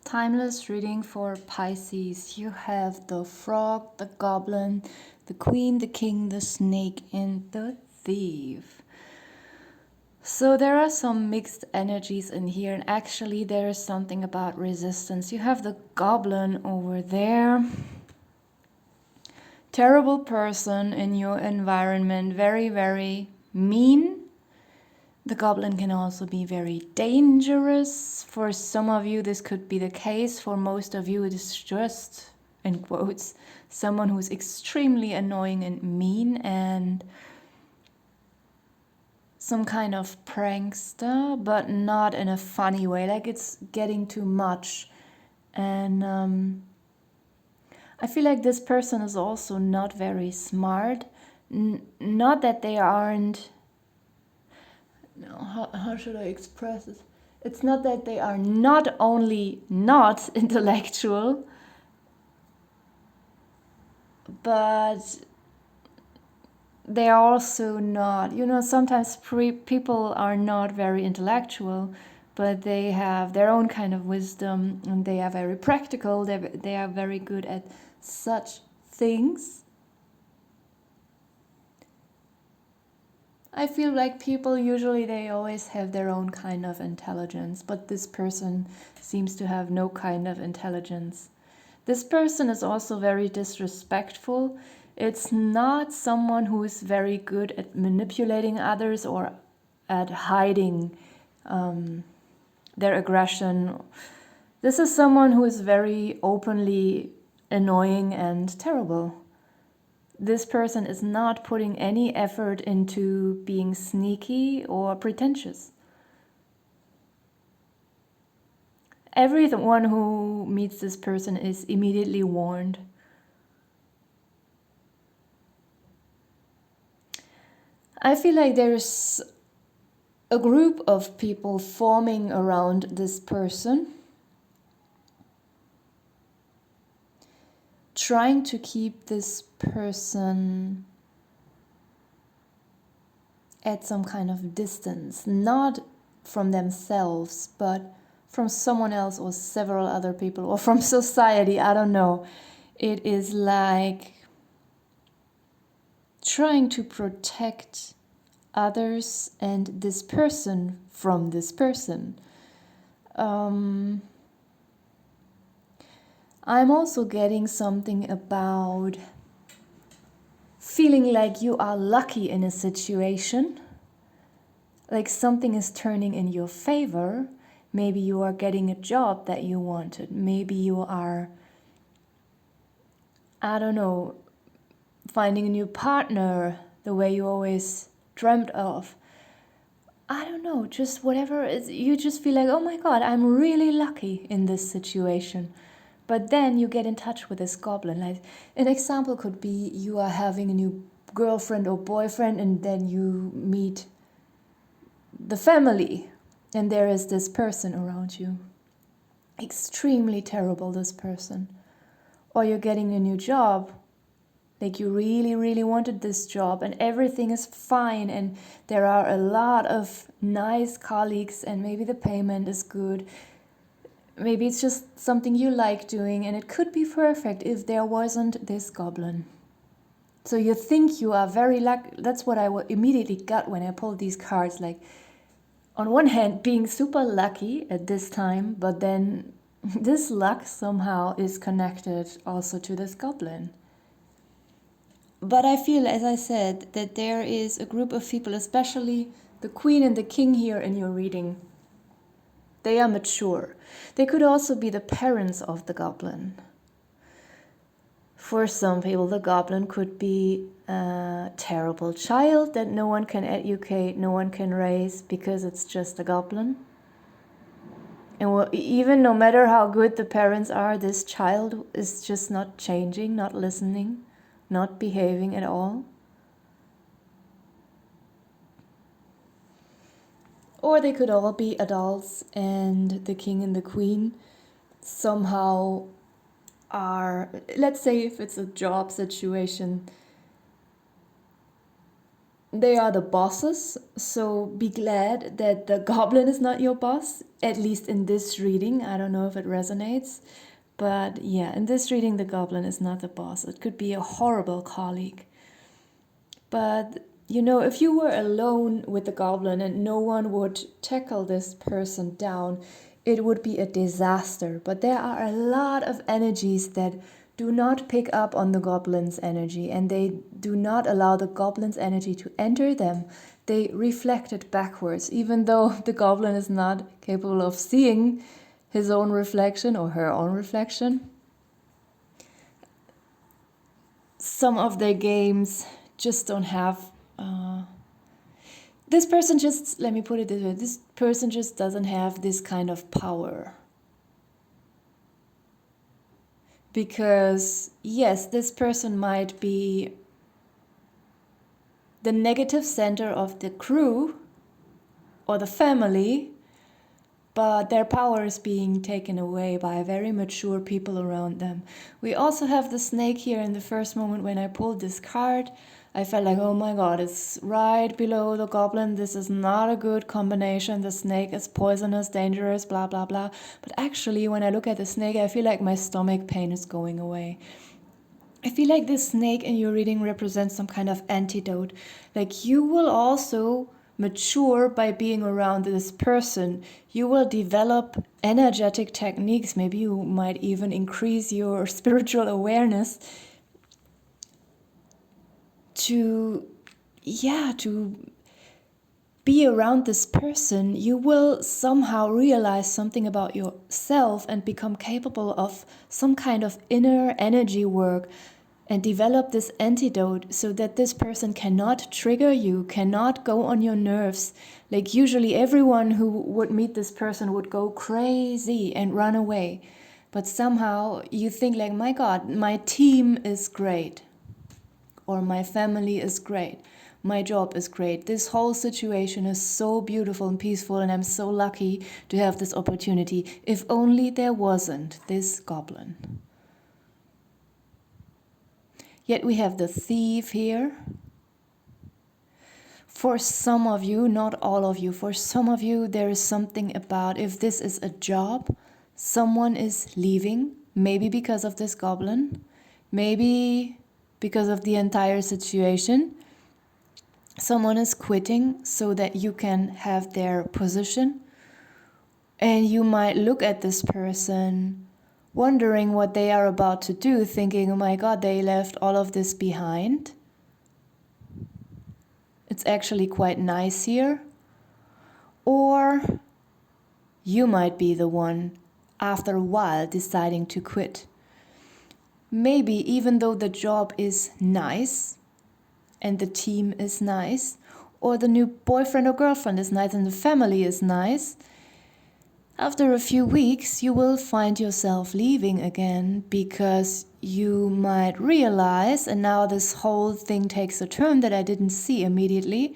Timeless reading for Pisces. You have the frog, the goblin, the queen, the king, the snake, and the thief. So there are some mixed energies in here, and actually there is something about resistance. You have the goblin over there. Terrible person in your environment, very, very mean. The goblin can also be very dangerous. For some of you, this could be the case. For most of you, it is just, in quotes, someone who's extremely annoying and mean and some kind of prankster, but not in a funny way. Like it's getting too much. And I feel like this person is also not very smart. Not that they aren't... No, how should I express it? It's not that they are not only not intellectual, but they are also not, sometimes people are not very intellectual, but they have their own kind of wisdom and they are very practical. They are very good at such things. I feel like people usually, they always have their own kind of intelligence, but this person seems to have no kind of intelligence. This person is also very disrespectful. It's not someone who is very good at manipulating others or at hiding their aggression. This is someone who is very openly annoying and terrible. This person is not putting any effort into being sneaky or pretentious. Everyone who meets this person is immediately warned. I feel like there's a group of people forming around this person, trying to keep this person at some kind of distance, not from themselves, but from someone else or several other people or from society. I don't know. It is like trying to protect others and this person from this person. I'm also getting something about feeling like you are lucky in a situation, like something is turning in your favor. Maybe you are getting a job that you wanted. Maybe you are, I don't know, finding a new partner the way you always dreamt of. I don't know, just whatever it is, you just feel like, oh my God, I'm really lucky in this situation. But then you get in touch with this goblin. Like an example could be you are having a new girlfriend or boyfriend and then you meet the family and there is this person around you. Extremely terrible, this person. Or you're getting a new job. Like you really, really wanted this job and everything is fine and there are a lot of nice colleagues and maybe the payment is good. Maybe it's just something you like doing and it could be perfect if there wasn't this goblin. So you think you are very lucky. That's what I immediately got when I pulled these cards. Like on one hand, being super lucky at this time, but then this luck somehow is connected also to this goblin. But I feel, as I said, that there is a group of people, especially the queen and the king here in your reading. They are mature. They could also be the parents of the goblin. For some people, the goblin could be a terrible child that no one can educate, no one can raise because it's just a goblin. And even no matter how good the parents are, this child is just not changing, not listening, not behaving at all. Or they could all be adults and the king and the queen somehow are, let's say if it's a job situation, they are the bosses. So be glad that the goblin is not your boss at least in this reading. I don't know if it resonates, but yeah, in this reading, the goblin is not the boss. It could be a horrible colleague. But, you know, if you were alone with the goblin and no one would tackle this person down, it would be a disaster. But there are a lot of energies that do not pick up on the goblin's energy, and they do not allow the goblin's energy to enter them. They reflect it backwards, even though the goblin is not capable of seeing his own reflection or her own reflection. Some of their games just don't have... this person just, let me put it this way, this person just doesn't have this kind of power. Because, yes, this person might be the negative center of the crew or the family, but their power is being taken away by very mature people around them. We also have the snake here. In the first moment when I pulled this card, I felt like, oh my god, it's right below the goblin. This is not a good combination. The snake is poisonous, dangerous, blah, blah, blah. But actually, when I look at the snake, I feel like my stomach pain is going away. I feel like this snake in your reading represents some kind of antidote. Like, you will also mature by being around this person. You will develop energetic techniques. Maybe you might even increase your spiritual awareness to be around this person. You will somehow realize something about yourself and become capable of some kind of inner energy work and develop this antidote so that this person cannot trigger you, cannot go on your nerves. Like, usually everyone who would meet this person would go crazy and run away. But somehow you think like, my God, my team is great. Or my family is great. My job is great. This whole situation is so beautiful and peaceful, and I'm so lucky to have this opportunity. If only there wasn't this goblin. Yet we have the thief here. For some of you, not all of you, for some of you, there is something about, if this is a job, someone is leaving, maybe because of this goblin, maybe because of the entire situation. Someone is quitting so that you can have their position. And you might look at this person wondering what they are about to do, thinking, oh my God, they left all of this behind. It's actually quite nice here. Or you might be the one, after a while, deciding to quit. Maybe even though the job is nice and the team is nice, or the new boyfriend or girlfriend is nice and the family is nice, after a few weeks you will find yourself leaving again, because you might realize, and now this whole thing takes a turn that I didn't see immediately,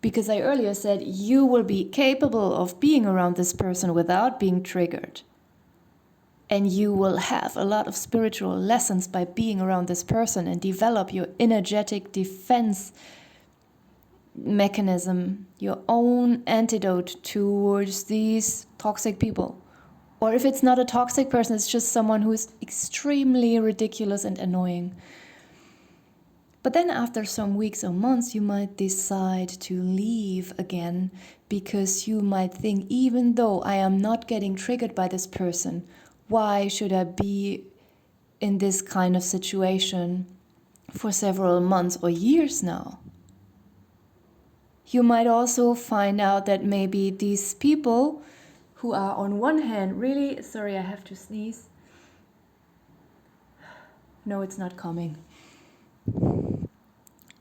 because I earlier said you will be capable of being around this person without being triggered. And you will have a lot of spiritual lessons by being around this person and develop your energetic defense mechanism, your own antidote towards these toxic people. Or if it's not a toxic person, it's just someone who is extremely ridiculous and annoying. But then after some weeks or months, you might decide to leave again, because you might think, even though I am not getting triggered by this person, why should I be in this kind of situation for several months or years now? You might also find out that maybe these people who are on one hand really... Sorry, I have to sneeze. No, it's not coming.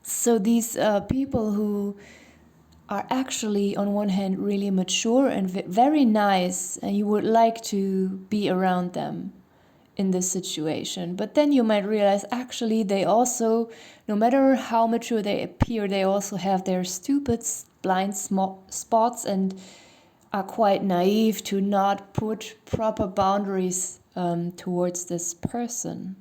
So these people who are actually on one hand really mature and very nice, and you would like to be around them in this situation. But then you might realize actually they also, no matter how mature they appear, they also have their stupid blind spots and are quite naive to not put proper boundaries towards this person.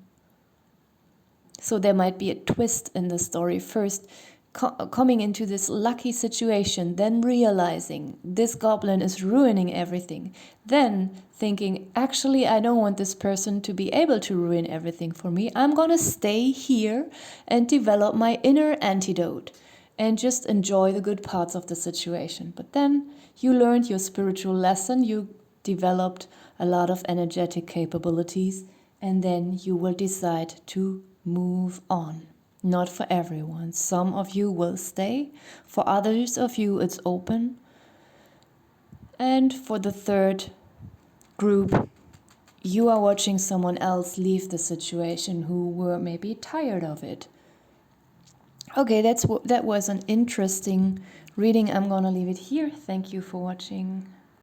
So there might be a twist in the story. First, coming into this lucky situation, then realizing this goblin is ruining everything, then thinking, actually, I don't want this person to be able to ruin everything for me. I'm going to stay here and develop my inner antidote and just enjoy the good parts of the situation. But then you learned your spiritual lesson, you developed a lot of energetic capabilities, and then you will decide to move on. Not for everyone. Some of you will stay. For others of you, it's open. And for the third group, you are watching someone else leave the situation who were maybe tired of it. Okay, that was an interesting reading. I'm gonna leave it here. Thank you for watching.